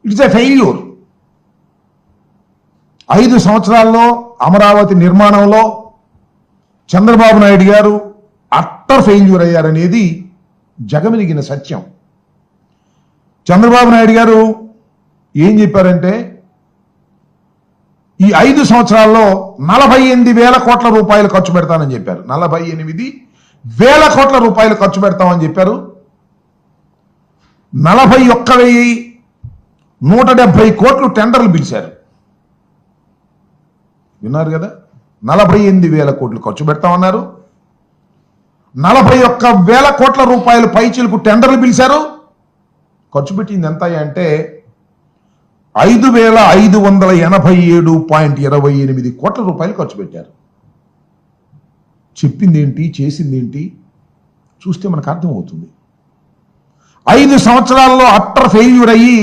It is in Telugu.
It's a failure. 5 సంవత్సరాల్లో అమరావతి నిర్మాణంలో చంద్రబాబు నాయుడు గారు అట్టర్ ఫెయిల్యూర్ అయ్యారనేది జగమెరిగిన సత్యం. చంద్రబాబు నాయుడు గారు ఏం చెప్పారంటే ఈ 5 సంవత్సరాల్లో 48,000 కోట్ల రూపాయలు ఖర్చు పెడతానని చెప్పారు. 48,000 కోట్ల రూపాయలు ఖర్చు పెడతామని చెప్పారు. 41,170 కోట్లు టెండర్లు పిలిచారు. విన్నారు కదా, 48,000 కోట్లు ఖర్చు పెడతామన్నారు. 41,000 కోట్ల రూపాయలు పైచీలకు టెండర్లు పిలిచారు. ఖర్చు పెట్టింది ఎంత అంటే 5,587.28 కోట్ల రూపాయలు ఖర్చు పెట్టారు. చెప్పింది ఏంటి, చేసింది ఏంటి చూస్తే మనకు అర్థమవుతుంది. 5 సంవత్సరాల్లో అట్టర్ ఫెయిల్యూర్ అయ్యి